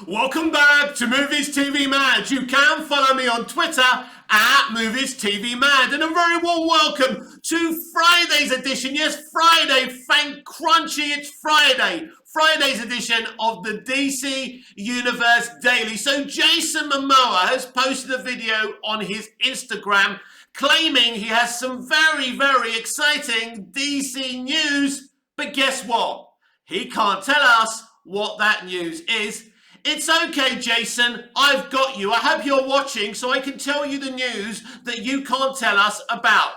Welcome back to Movies TV Mad. You can follow me on Twitter at Movies TV Mad. And a very warm welcome to Friday's edition. Yes, Friday. Thank Crunchy, it's Friday. Friday's edition of the DC Universe Daily. So Jason Momoa has posted a video on his Instagram claiming he has some very, very exciting DC news. But guess what? He can't tell us what that news is. It's okay, Jason. I've got you. I hope you're watching so I can tell you the news that you can't tell us about.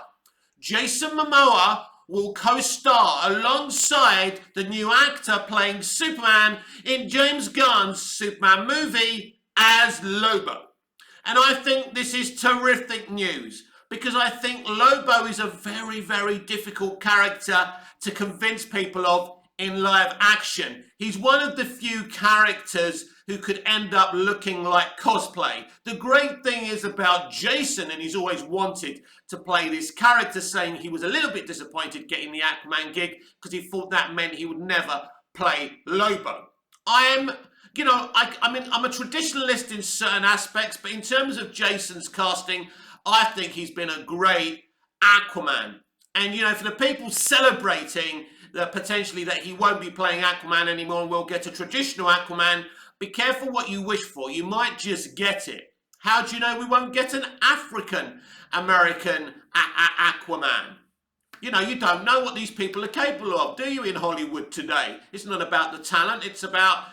Jason Momoa will co-star alongside the new actor playing Superman in James Gunn's Superman movie as Lobo. And I think this is terrific news because I think Lobo is a very, very difficult character to convince people of in live action. He's one of the few characters who could end up looking like cosplay. The great thing is about Jason, and he's always wanted to play this character, saying he was a little bit disappointed getting the Aquaman gig because he thought that meant he would never play Lobo. I'm a traditionalist in certain aspects, but in terms of Jason's casting, I think he's been a great Aquaman. And, for the people celebrating potentially that he won't be playing Aquaman anymore and we'll get a traditional Aquaman, be careful what you wish for. You might just get it. How do you know we won't get an African-American Aquaman? You don't know what these people are capable of, do you, in Hollywood today? It's not about the talent. It's about,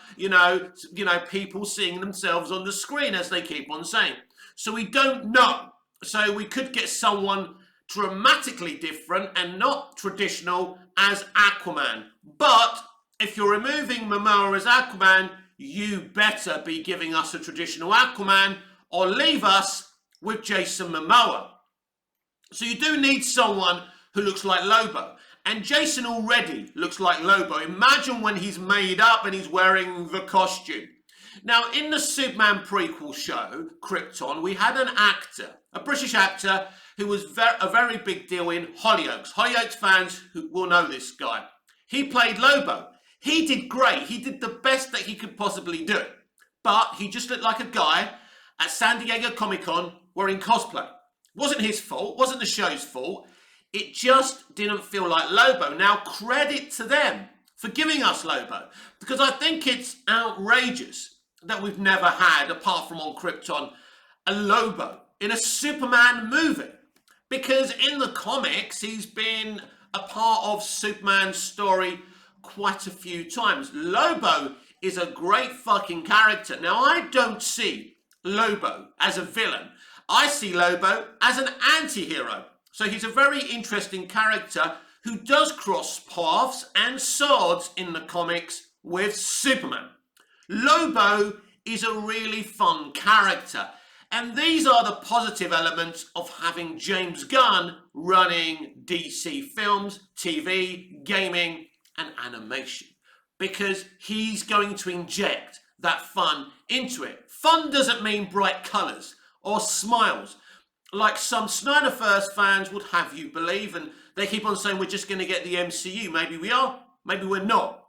people seeing themselves on the screen, as they keep on saying. So we don't know. So we could get someone dramatically different and not traditional as Aquaman. But if you're removing Momoa as Aquaman, you better be giving us a traditional Aquaman or leave us with Jason Momoa. So you do need someone who looks like Lobo. And Jason already looks like Lobo. Imagine when he's made up and he's wearing the costume. Now, in the Superman prequel show, Krypton, we had an actor, a British actor, who was a very big deal in Hollyoaks. Hollyoaks fans who will know this guy. He played Lobo. He did great. He did the best that he could possibly do. But he just looked like a guy at San Diego Comic-Con wearing cosplay. Wasn't his fault. Wasn't the show's fault. It just didn't feel like Lobo. Now, credit to them for giving us Lobo. Because I think it's outrageous that we've never had, apart from on Krypton, a Lobo in a Superman movie. Because in the comics, he's been a part of Superman's story quite a few times. Lobo is a great fucking character. Now, I don't see Lobo as a villain. I see Lobo as an anti-hero. So he's a very interesting character who does cross paths and swords in the comics with Superman. Lobo is a really fun character. And these are the positive elements of having James Gunn running DC films, TV, gaming, and animation. Because he's going to inject that fun into it. Fun doesn't mean bright colours or smiles, like some Snyderverse fans would have you believe. And they keep on saying we're just going to get the MCU. Maybe we are, maybe we're not.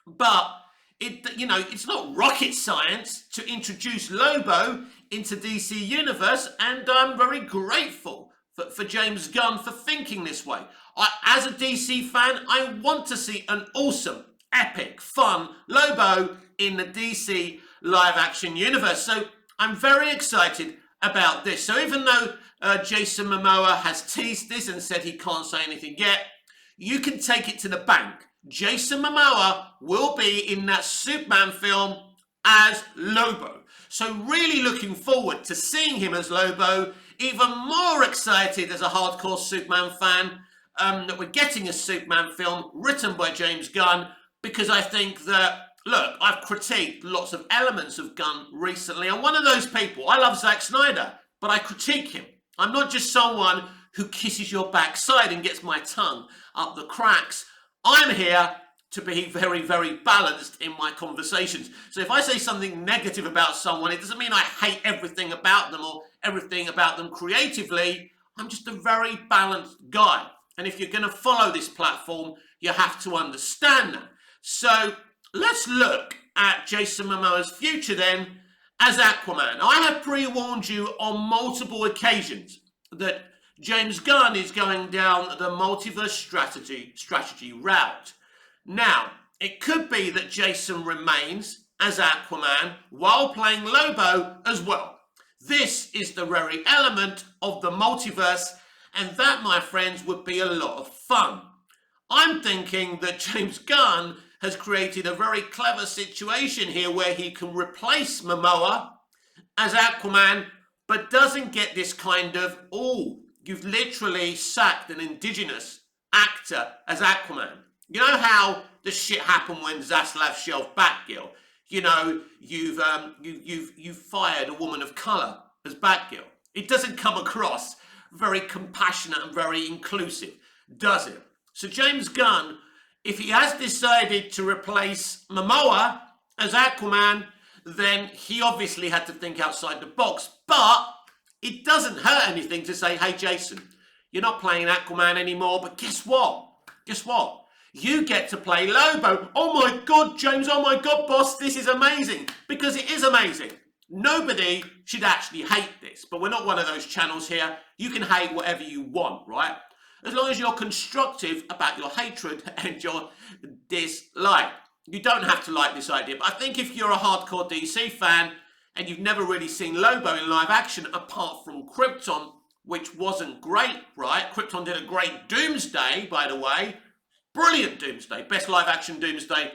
But it's not rocket science to introduce Lobo into DC Universe, and I'm very grateful for James Gunn for thinking this way. As a DC fan, I want to see an awesome, epic, fun Lobo in the DC live-action universe. So I'm very excited about this. So even though Jason Momoa has teased this and said he can't say anything yet, you can take it to the bank. Jason Momoa will be in that Superman film as Lobo. So really looking forward to seeing him as Lobo. Even more excited as a hardcore Superman fan that we're getting a Superman film written by James Gunn, because I think that, look, I've critiqued lots of elements of Gunn recently. I'm one of those people. I love Zack Snyder, but I critique him. I'm not just someone who kisses your backside and gets my tongue up the cracks. I'm here to be very, very balanced in my conversations. So if I say something negative about someone, it doesn't mean I hate everything about them or everything about them creatively. I'm just a very balanced guy. And if you're going to follow this platform, you have to understand that. So let's look at Jason Momoa's future then as Aquaman. I have pre-warned you on multiple occasions that James Gunn is going down the multiverse strategy route. Now, it could be that Jason remains as Aquaman while playing Lobo as well. This is the very element of the multiverse, and that, my friends, would be a lot of fun. I'm thinking that James Gunn has created a very clever situation here where he can replace Momoa as Aquaman, but doesn't get this kind of, oh, you've literally sacked an indigenous actor as Aquaman. You know how the shit happened when Zaslav shelved Batgirl? You know, you've fired a woman of colour as Batgirl. It doesn't come across very compassionate and very inclusive, does it? So James Gunn, if he has decided to replace Momoa as Aquaman, then he obviously had to think outside the box. But it doesn't hurt anything to say, hey, Jason, you're not playing Aquaman anymore, but guess what? Guess what? You get to play Lobo. Oh my God, James, oh my God, boss, this is amazing. Because it is amazing. Nobody should actually hate this, but we're not one of those channels here. You can hate whatever you want, right? As long as you're constructive about your hatred and your dislike. You don't have to like this idea, but I think if you're a hardcore DC fan and you've never really seen Lobo in live action apart from Krypton, which wasn't great, right? Krypton did a great Doomsday, by the way. Brilliant Doomsday. Best live action Doomsday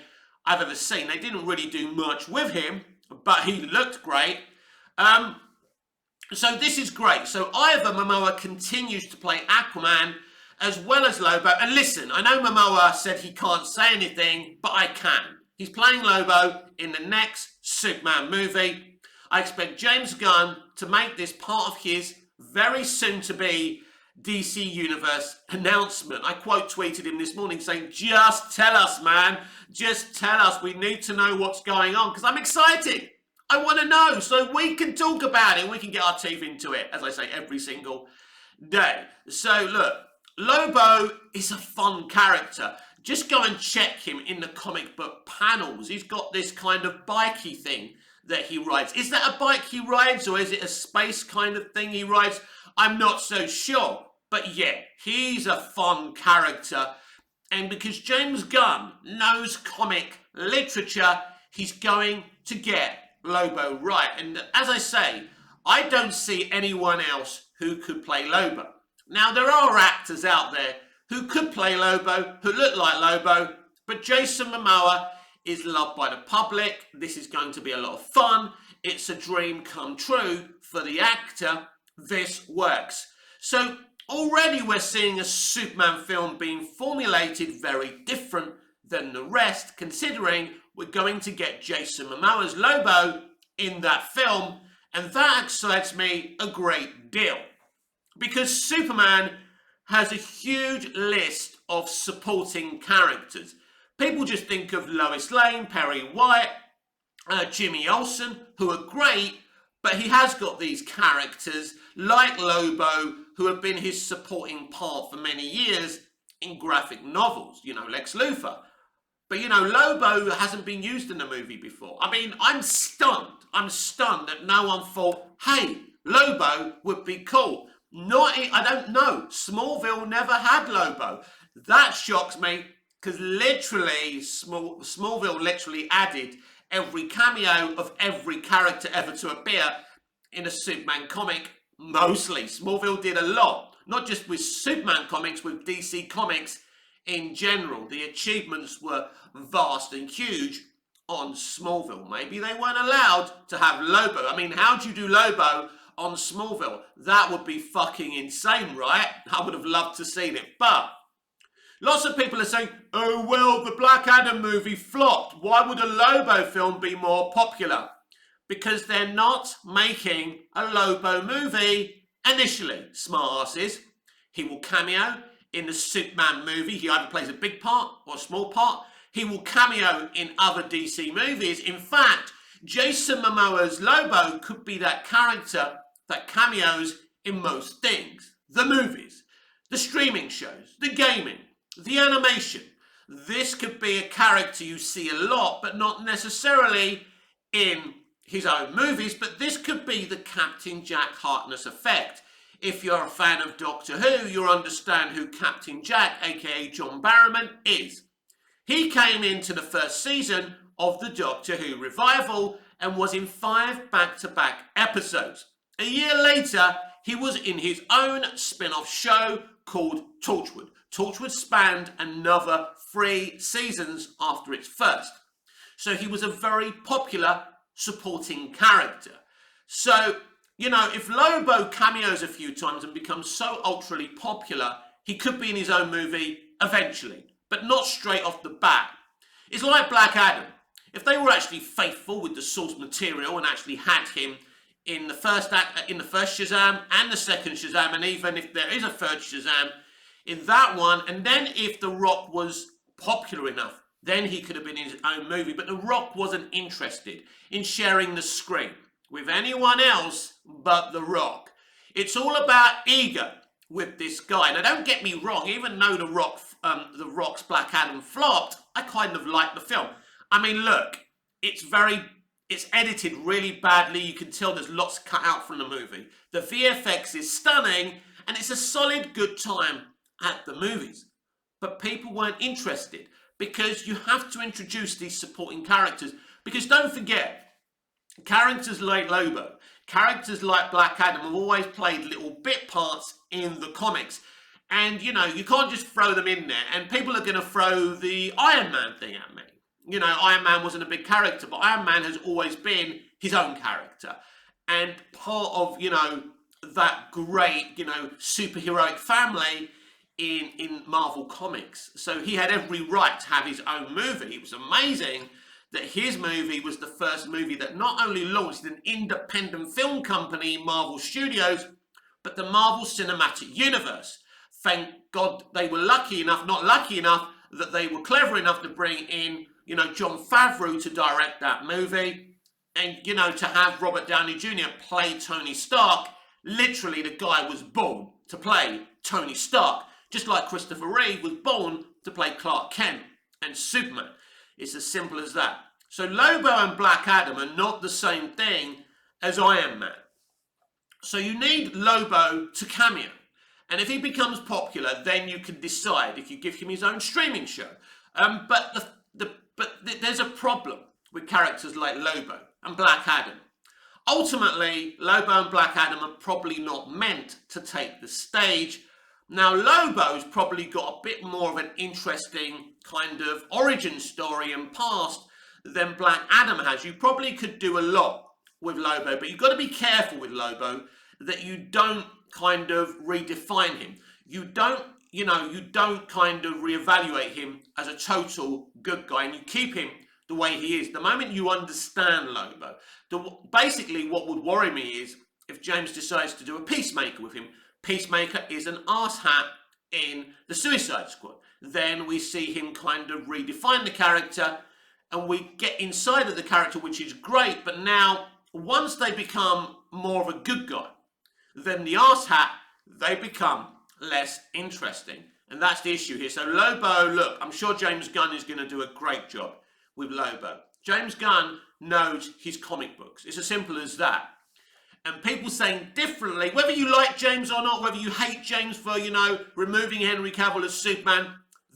I've ever seen. They didn't really do much with him, but he looked great. So this is great. So either Momoa continues to play Aquaman as well as Lobo. And listen, I know Momoa said he can't say anything, but I can. He's playing Lobo in the next Superman movie. I expect James Gunn to make this part of his very soon-to-be DC Universe announcement. I quote tweeted him this morning saying, just tell us, man. Just tell us. We need to know what's going on because I'm excited. I want to know so we can talk about it. We can get our teeth into it, as I say, every single day. So look, Lobo is a fun character. Just go and check him in the comic book panels. He's got this kind of bikey thing that he rides. Is that a bike he rides or is it a space kind of thing he rides? I'm not so sure. But yeah, he's a fun character. And because James Gunn knows comic literature, he's going to get Lobo right. And as I say, I don't see anyone else who could play Lobo. Now, there are actors out there who could play Lobo, who look like Lobo, but Jason Momoa is loved by the public. This is going to be a lot of fun. It's a dream come true for the actor. This works. So already we're seeing a Superman film being formulated very different than the rest, considering we're going to get Jason Momoa's Lobo in that film, and that excites me a great deal. Because Superman has a huge list of supporting characters. People just think of Lois Lane, Perry White, Jimmy Olsen, who are great, but he has got these characters like Lobo, who have been his supporting part for many years in graphic novels, you know, Lex Luthor. But, you know, Lobo hasn't been used in the movie before. I mean, I'm stunned. I'm stunned that no one thought, hey, Lobo would be cool. I don't know. Smallville never had Lobo. That shocks me because literally Smallville literally added every cameo of every character ever to appear in a Superman comic. Mostly. Smallville did a lot. Not just with Superman comics, with DC comics in general. The achievements were vast and huge on Smallville. Maybe they weren't allowed to have Lobo. I mean, how do you do Lobo on Smallville? That would be fucking insane, right? I would have loved to seen it. But lots of people are saying, oh, well, the Black Adam movie flopped. Why would a Lobo film be more popular? Because they're not making a Lobo movie initially, smart asses. He will cameo in the Superman movie. He either plays a big part or a small part. He will cameo in other DC movies. In fact, Jason Momoa's Lobo could be that character that cameos in most things. The movies, the streaming shows, the gaming, the animation, This could be a character you see a lot, but not necessarily in his own movies, but this could be the Captain Jack Harkness effect. If you're a fan of Doctor Who, you'll understand who Captain Jack, aka John Barrowman, is. He came into the first season of the Doctor Who revival and was in 5 back-to-back episodes. A year later, he was in his own spin-off show called Torchwood. Torchwood spanned another 3 seasons after its first. So he was a very popular supporting character. So, you know, if Lobo cameos a few times and becomes so ultra popular, he could be in his own movie eventually, but not straight off the bat. It's like Black Adam. If they were actually faithful with the source material and actually had him in the first Shazam and the second Shazam, and even if there is a third Shazam in that one, and then if The Rock was popular enough, then he could have been in his own movie. But The Rock wasn't interested in sharing the screen with anyone else but The Rock. It's all about ego with this guy. Now, don't get me wrong, even though The Rock's Black Adam flopped, I kind of like the film. I mean, look, it's edited really badly. You can tell there's lots cut out from the movie. The VFX is stunning, and it's a solid good time at the movies. But people weren't interested because you have to introduce these supporting characters. Because don't forget, characters like Lobo, characters like Black Adam have always played little bit parts in the comics. And, you know, you can't just throw them in there. And people are going to throw the Iron Man thing at me. You know, Iron Man wasn't a big character, but Iron Man has always been his own character. And part of, you know, that great, you know, superheroic family in Marvel Comics. So he had every right to have his own movie. It was amazing that his movie was the first movie that not only launched an independent film company, Marvel Studios, but the Marvel Cinematic Universe. Thank God they were not lucky enough, that they were clever enough to bring in, you know, Jon Favreau to direct that movie, and, you know, to have Robert Downey Jr. play Tony Stark. Literally, the guy was born to play Tony Stark, just like Christopher Reeve was born to play Clark Kent and Superman. It's as simple as that. So Lobo and Black Adam are not the same thing as Iron Man. So you need Lobo to cameo. And if he becomes popular, then you can decide if you give him his own streaming show. But there's a problem with characters like Lobo and Black Adam. Ultimately, Lobo and Black Adam are probably not meant to take the stage. Now, Lobo's probably got a bit more of an interesting kind of origin story and past than Black Adam has. You probably could do a lot with Lobo, but you've got to be careful with Lobo that you don't kind of redefine him. You don't kind of reevaluate him as a total good guy, and you keep him the way he is. The moment you understand Lobo, basically what would worry me is if James decides to do a Peacemaker with him. Peacemaker is an arsehat in the Suicide Squad. Then we see him kind of redefine the character, and we get inside of the character, which is great. But now, once they become more of a good guy than the arsehat, they become less interesting. And that's the issue here. So Lobo, look, I'm sure James Gunn is going to do a great job with Lobo. James Gunn knows his comic books. It's as simple as that. And people saying differently, whether you like James or not, whether you hate James for, you know, removing Henry Cavill as Superman,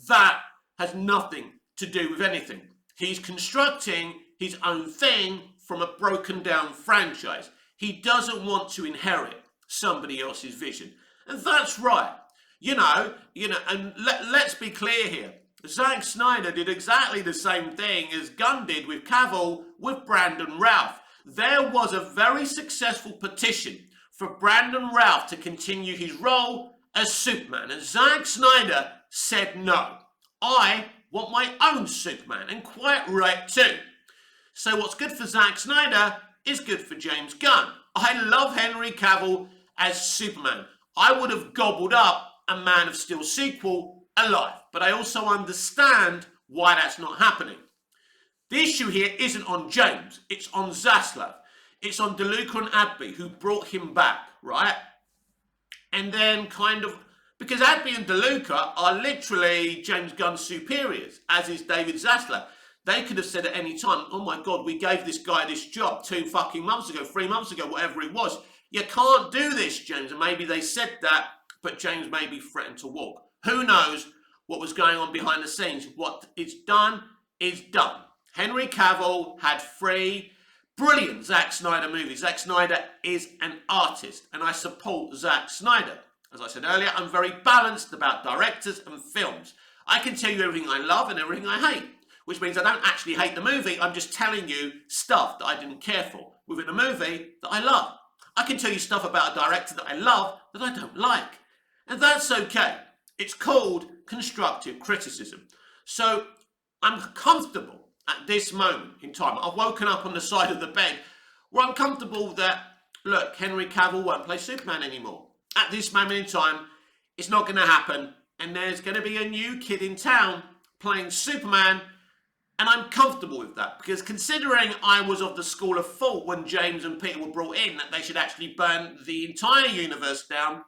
that has nothing to do with anything. He's constructing his own thing from a broken down franchise. He doesn't want to inherit somebody else's vision. And that's right. And let's be clear here. Zack Snyder did exactly the same thing as Gunn did with Cavill with Brandon Routh. There was a very successful petition for Brandon Routh to continue his role as Superman, and Zack Snyder said no. I want my own Superman, and quite right too. So what's good for Zack Snyder is good for James Gunn. I love Henry Cavill as Superman. I would have gobbled up a Man of Steel sequel alive, but I also understand why that's not happening. The issue here isn't on James, it's on Zaslav. It's on DeLuca and Adby, who brought him back, right? And then kind of Because Adby and DeLuca are literally James Gunn's superiors, as is David Zaslav. They could have said at any time, oh my God, we gave this guy this job 2 fucking months ago, 3 months ago, whatever it was. You can't do this, James. And maybe they said that, but James maybe threatened to walk. Who knows what was going on behind the scenes? What is done is done. Henry Cavill had 3 brilliant Zack Snyder movies. Zack Snyder is an artist, and I support Zack Snyder. As I said earlier, I'm very balanced about directors and films. I can tell you everything I love and everything I hate, which means I don't actually hate the movie. I'm just telling you stuff that I didn't care for within a movie that I love. I can tell you stuff about a director that I love that I don't like. And that's okay. It's called constructive criticism. So I'm comfortable at this moment in time. I've woken up on the side of the bed where I'm comfortable that, look, Henry Cavill won't play Superman anymore. At this moment in time, it's not going to happen. And there's going to be a new kid in town playing Superman. And I'm comfortable with that. Because considering I was of the school of thought when James and Peter were brought in, that they should actually burn the entire universe down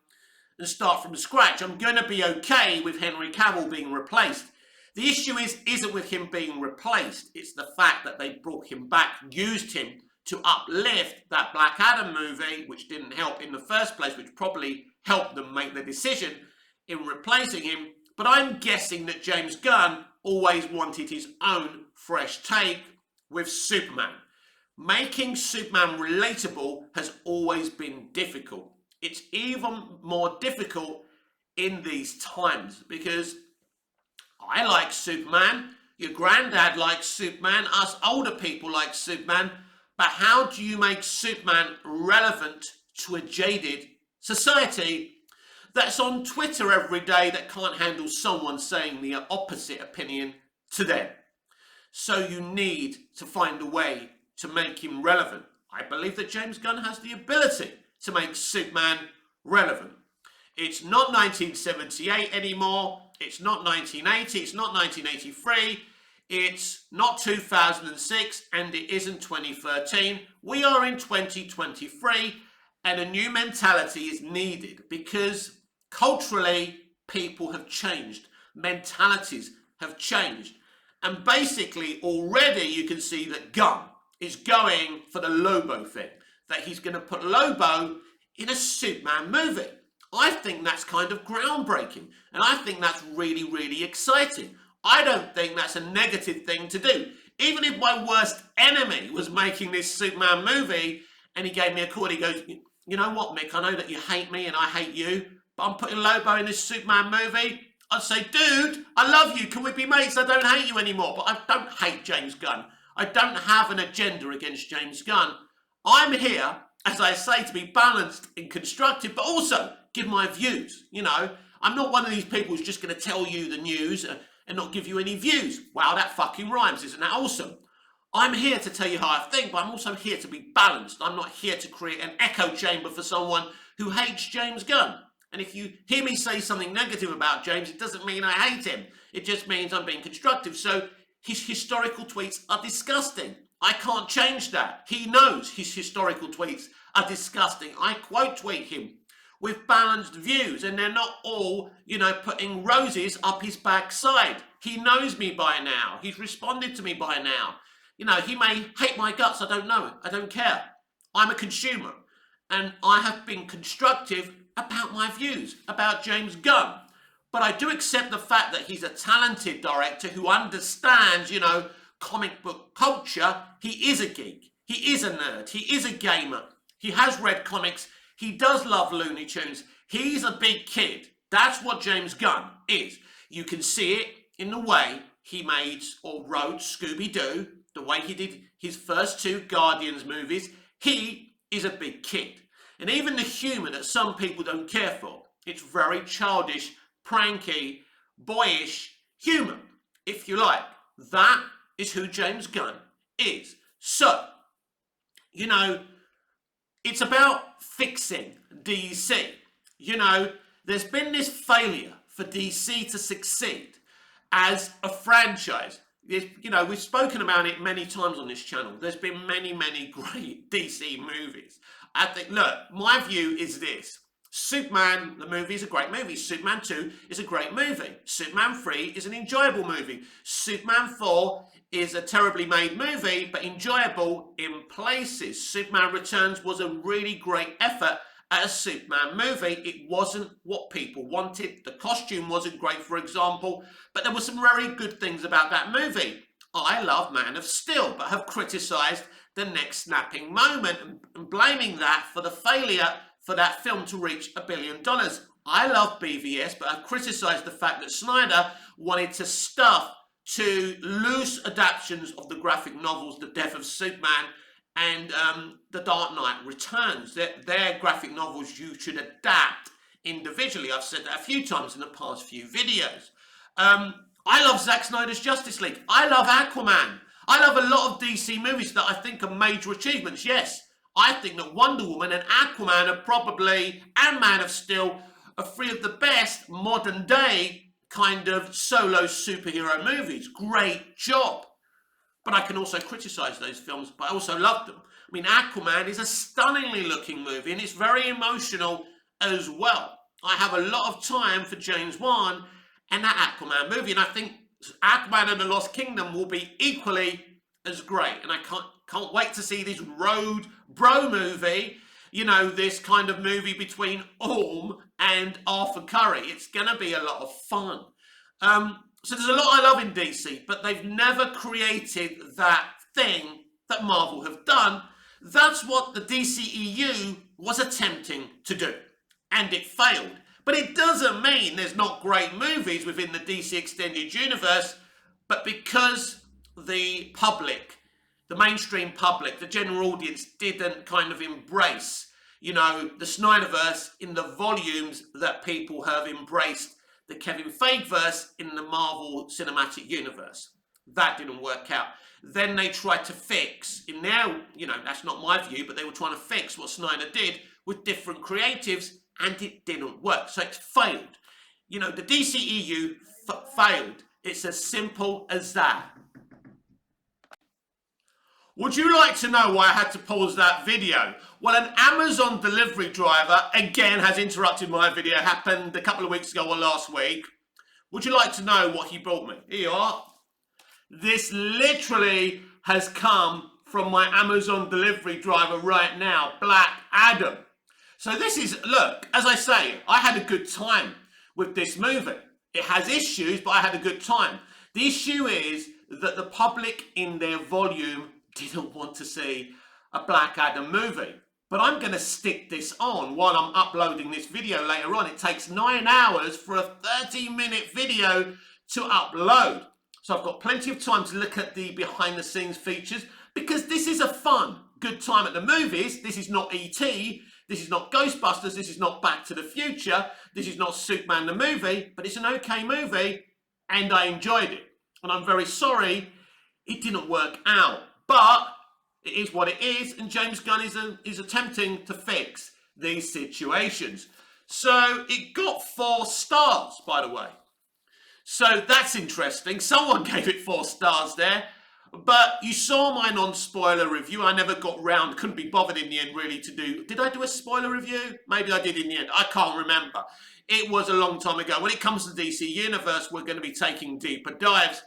and start from scratch, I'm going to be okay with Henry Cavill being replaced. The issue isn't with him being replaced. It's the fact that they brought him back, used him to uplift that Black Adam movie, which didn't help in the first place, which probably helped them make the decision in replacing him. But I'm guessing that James Gunn always wanted his own fresh take with Superman. Making Superman relatable has always been difficult. It's even more difficult in these times because I like Superman, your granddad likes Superman, us older people like Superman, but how do you make Superman relevant to a jaded society that's on Twitter every day that can't handle someone saying the opposite opinion to them? So you need to find a way to make him relevant. I believe that James Gunn has the ability to make Superman relevant. It's not 1978 anymore. It's not 1980. It's not 1983. It's not 2006, and it isn't 2013. We are in 2023, and a new mentality is needed because culturally, people have changed. Mentalities have changed. And basically, already you can see that Gunn is going for the Lobo thing, that he's going to put Lobo in a Superman movie. I think that's kind of groundbreaking, and I think that's really, really exciting. I don't think that's a negative thing to do. Even if my worst enemy was making this Superman movie and he gave me a call and he goes, you know what, Mick, I know that you hate me and I hate you, but I'm putting Lobo in this Superman movie. I'd say, dude, I love you. Can we be mates? I don't hate you anymore. But I don't hate James Gunn. I don't have an agenda against James Gunn. I'm here, as I say, to be balanced and constructive, but also give my views. You know, I'm not one of these people who's just going to tell you the news and not give you any views. Wow, that fucking rhymes. Isn't that awesome? I'm here to tell you how I think, but I'm also here to be balanced. I'm not here to create an echo chamber for someone who hates James Gunn. And if you hear me say something negative about James, it doesn't mean I hate him. It just means I'm being constructive. So his historical tweets are disgusting. I can't change that. He knows his historical tweets are disgusting. I quote tweet him with balanced views, and they're not all, you know, putting roses up his backside. He knows me by now. He's responded to me by now. You know, he may hate my guts. I don't know it. I don't care. I'm a consumer, and I have been constructive about my views about James Gunn. But I do accept the fact that he's a talented director who understands, you know, comic book culture. He is a geek. He is a nerd. He is a gamer. He has read comics. He does love Looney Tunes. He's a big kid. That's what James Gunn is. You can see it in the way he made or wrote Scooby-Doo, the way he did his first 2 Guardians movies. He is a big kid. And even the humour that some people don't care for, it's very childish, pranky, boyish humour, if you like. That is who James Gunn is. So, you know, it's about fixing DC. You know, there's been this failure for DC to succeed as a franchise. You know, we've spoken about it many times on this channel. There's been many, many great DC movies. I think, look, my view is this. Superman, the movie, is a great movie. Superman 2 is a great movie. Superman 3 is an enjoyable movie. Superman 4 is a terribly made movie, but enjoyable in places. Superman Returns was a really great effort at a Superman movie. It wasn't what people wanted. The costume wasn't great, for example, but there were some very good things about that movie. I love Man of Steel, but have criticised the next snapping moment and blaming that for the failure for that film to reach $1 billion. I love BVS, but I've criticised the fact that Snyder wanted to stuff to loose adaptations of the graphic novels, The Death of Superman and The Dark Knight Returns. They're graphic novels you should adapt individually. I've said that a few times in the past few videos. I love Zack Snyder's Justice League. I love Aquaman. I love a lot of DC movies that I think are major achievements. Yes, I think that Wonder Woman and Aquaman are probably, and Man of Steel, are three of the best modern day kind of solo superhero movies. Great job. But I can also criticise those films, but I also love them. I mean, Aquaman is a stunningly looking movie and it's very emotional as well. I have a lot of time for James Wan and that Aquaman movie, and I think Aquaman and the Lost Kingdom will be equally as great. And I can't wait to see this road bro movie, you know, this kind of movie between Orm and Arthur Curry. It's going to be a lot of fun. So there's a lot I love in DC, but they've never created that thing that Marvel have done. That's what the DCEU was attempting to do, and it failed. But it doesn't mean there's not great movies within the DC Extended Universe, but because the public, the mainstream public, the general audience didn't kind of embrace, you know, the Snyderverse in the volumes that people have embraced the Kevin Feigeverse in the Marvel Cinematic Universe. That didn't work out. Then they tried to fix, in their, you know, that's not my view, but they were trying to fix what Snyder did with different creatives, and it didn't work. So it failed. You know, the DCEU failed. It's as simple as that. Would you like to know why I had to pause that video? Well, an Amazon delivery driver, again, has interrupted my video. It happened a couple of weeks ago or last week. Would you like to know what he brought me? Here you are. This literally has come from my Amazon delivery driver right now, Black Adam. So this is, look, as I say, I had a good time with this movie. It has issues, but I had a good time. The issue is that the public in their volume didn't want to see a Black Adam movie. But I'm going to stick this on while I'm uploading this video later on. It takes 9 hours for a 30-minute video to upload. So I've got plenty of time to look at the behind-the-scenes features, because this is a fun, good time at the movies. This is not E.T., this is not Ghostbusters, this is not Back to the Future, this is not Superman the movie, but it's an okay movie, and I enjoyed it. And I'm very sorry it didn't work out. But it is what it is, and James Gunn is attempting to fix these situations. So it got 4 stars, by the way. So that's interesting. Someone gave it 4 stars there. But you saw my non-spoiler review. I never got round, couldn't be bothered in the end really to do... Did I do a spoiler review? Maybe I did in the end. I can't remember. It was a long time ago. When it comes to DC Universe, we're going to be taking deeper dives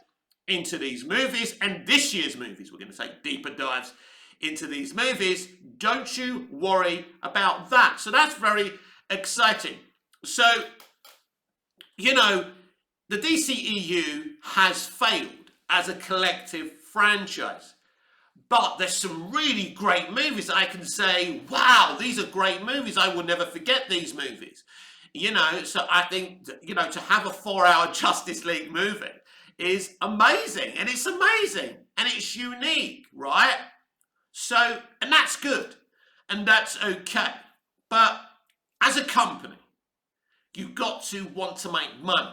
into these movies. And this year's movies, we're going to take deeper dives into these movies. Don't you worry about that. So that's very exciting. So, you know, the DCEU has failed as a collective franchise. But there's some really great movies that I can say, wow, these are great movies. I will never forget these movies. You know, so I think, you know, to have a 4-hour Justice League movie is amazing. And it's amazing. And it's unique, right? So, and that's good. And that's okay. But as a company, you've got to want to make money.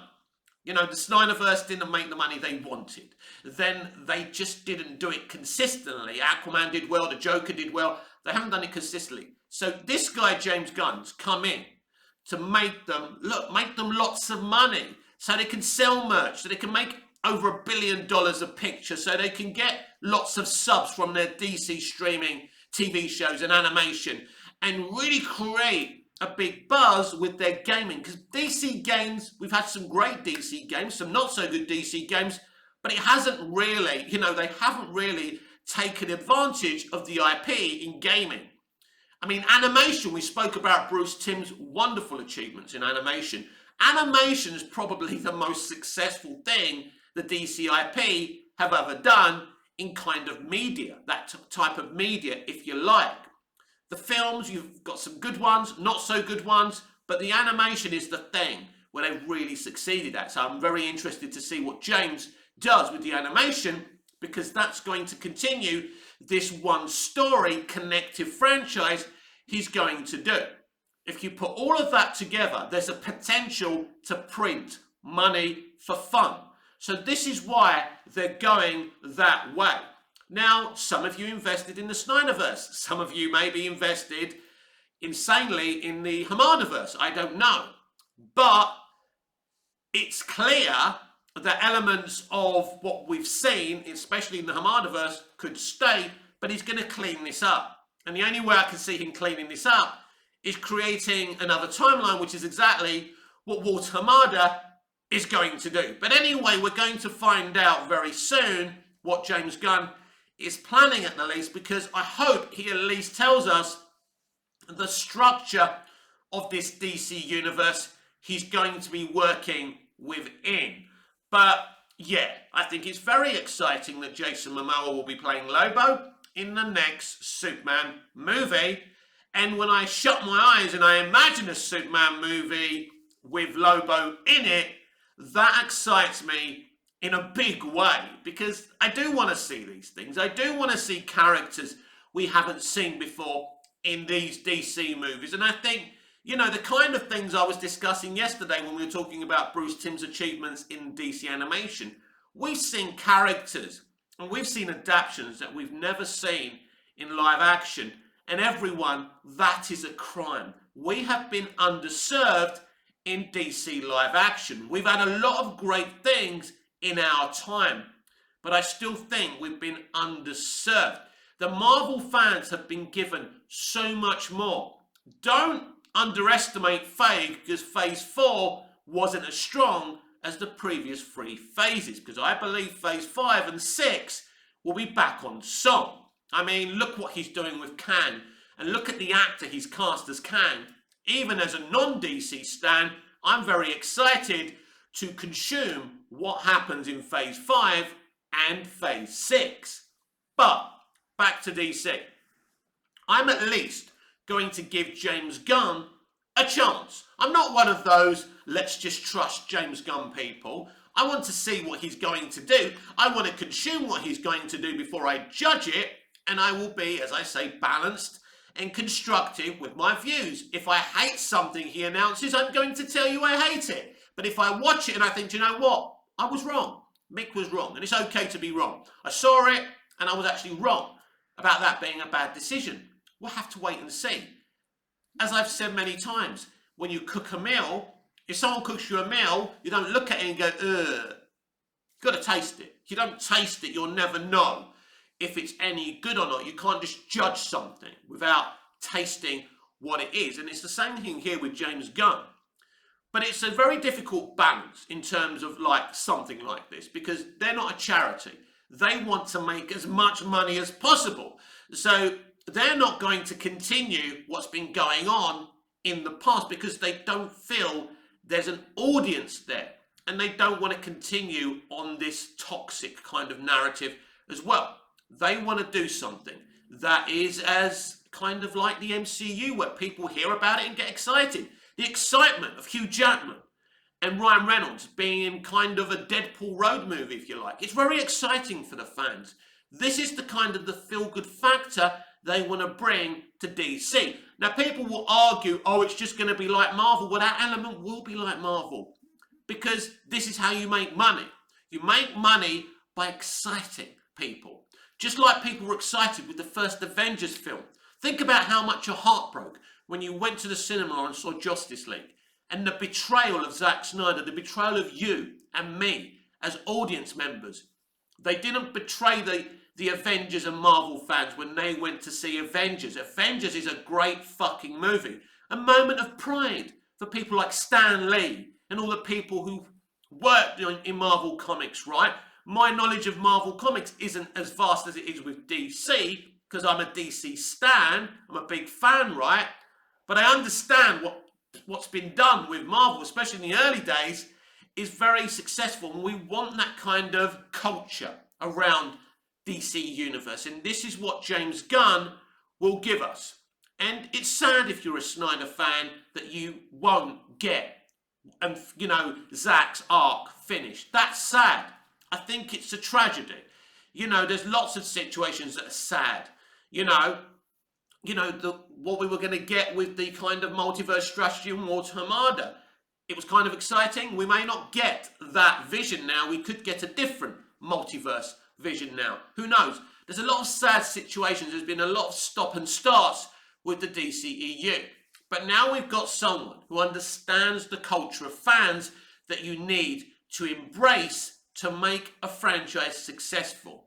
You know, the Snyderverse didn't make the money they wanted. Then they just didn't do it consistently. Aquaman did well, the Joker did well. They haven't done it consistently. So this guy, James Gunn's come in to make them, make them lots of money so they can sell merch, so they can make over $1 billion a picture, so they can get lots of subs from their DC streaming TV shows and animation and really create a big buzz with their gaming, because DC games, we've had some great DC games, some not so good DC games, but it hasn't really, they haven't really taken advantage of the IP in gaming. I mean, animation, we spoke about Bruce Timm's wonderful achievements in animation. Animation is probably the most successful thing the DC IP have ever done in kind of media, that type of media, if you like. The films, you've got some good ones, not so good ones, but the animation is the thing where they've really succeeded at. So I'm very interested to see what James does with the animation, because that's going to continue this one story connective franchise he's going to do. If you put all of that together, there's a potential to print money for fun. So this is why they're going that way. Now, some of you invested in the Snyderverse. Some of you may be invested insanely in the Hamadaverse. I don't know. But it's clear that elements of what we've seen, especially in the Hamadaverse, could stay, but he's going to clean this up. And the only way I can see him cleaning this up is creating another timeline, which is exactly what Walter Hamada is going to do. But anyway, we're going to find out very soon what James Gunn is planning at the least, because I hope he at least tells us the structure of this DC universe he's going to be working within. But yeah, I think it's very exciting that Jason Momoa will be playing Lobo in the next Superman movie. And when I shut my eyes and I imagine a Superman movie with Lobo in it, that excites me in a big way, because I do want to see these things. I do want to see characters we haven't seen before in these DC movies. And I think, the kind of things I was discussing yesterday when we were talking about Bruce Timm's achievements in DC animation, we've seen characters and we've seen adaptations that we've never seen in live action. And everyone, that is a crime. We have been underserved in DC live action. We've had a lot of great things in our time, but I still think we've been underserved. The Marvel fans have been given so much more. Don't underestimate Phase, because Phase 4 wasn't as strong as the previous 3 phases, because I believe Phase 5 and 6 will be back on song. I mean, look what he's doing with Kang, and look at the actor he's cast as Kang. Even as a non-DC stan, I'm very excited to consume what happens in Phase 5 and Phase 6. But, back to DC. I'm at least going to give James Gunn a chance. I'm not one of those, let's just trust James Gunn people. I want to see what he's going to do. I want to consume what he's going to do before I judge it, and I will be, as I say, balanced and constructive with my views. If I hate something he announces, I'm going to tell you I hate it. But if I watch it and I think, do you know what? I was wrong. Mick was wrong, and it's okay to be wrong. I saw it, and I was actually wrong about that being a bad decision. We'll have to wait and see. As I've said many times, when you cook a meal, if someone cooks you a meal, you don't look at it and go, ugh. You've got to taste it. If you don't taste it, you'll never know if it's any good or not. You can't just judge something without tasting what it is. And it's the same thing here with James Gunn. But it's a very difficult balance in terms of something like this, because they're not a charity. They want to make as much money as possible. So they're not going to continue what's been going on in the past, because they don't feel there's an audience there. And they don't want to continue on this toxic kind of narrative as well. They want to do something that is as kind of like the MCU, where people hear about it and get excited. The excitement of Hugh Jackman and Ryan Reynolds being in kind of a Deadpool road movie, if you like. It's very exciting for the fans. This is the kind of the feel-good factor they want to bring to DC. Now, people will argue, oh, it's just going to be like Marvel. Well, that element will be like Marvel, because this is how you make money. You make money by exciting people. Just like people were excited with the first Avengers film. Think about how much your heart broke when you went to the cinema and saw Justice League. And the betrayal of Zack Snyder, the betrayal of you and me as audience members. They didn't betray the Avengers and Marvel fans when they went to see Avengers. Avengers is a great fucking movie. a moment of pride for people like Stan Lee and all the people who worked in Marvel Comics, right? My knowledge of Marvel Comics isn't as vast as it is with DC, because I'm a DC stan, I'm a big fan, right? But I understand what's been done with Marvel, especially in the early days, is very successful, and we want that kind of culture around DC Universe, and this is what James Gunn will give us. And it's sad if you're a Snyder fan that you won't get, and Zack's arc finished. That's sad. I think it's a tragedy. There's lots of situations that are sad. What we were going to get with the kind of multiverse strategy in War Armada. It was kind of exciting. We may not get that vision now. We could get a different multiverse vision now. Who knows? There's a lot of sad situations. There's been a lot of stop and starts with the DCEU. But now we've got someone who understands the culture of fans that you need to embrace to make a franchise successful.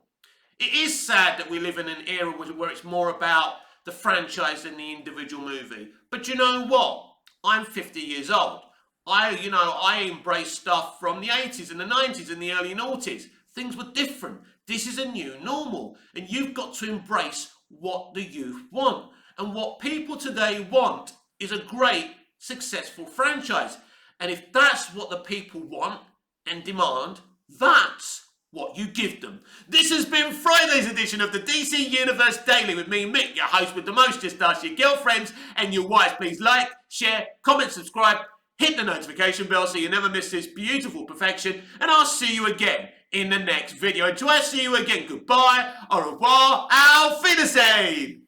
It is sad that we live in an era where it's more about the franchise than the individual movie. But you know what? I'm 50 years old. I embrace stuff from the 80s and the 90s and the early noughties. Things were different. This is a new normal. And you've got to embrace what the youth want. And what people today want is a great, successful franchise. And if that's what the people want and demand, that's what you give them. This has been Friday's edition of the DC Universe Daily with me, Mick, your host with the most. Just ask your girlfriends and your wives. Please like, share, comment, subscribe, hit the notification bell so you never miss this beautiful perfection. And I'll see you again in the next video. Until I see you again, goodbye, au revoir, auf Wiedersehen.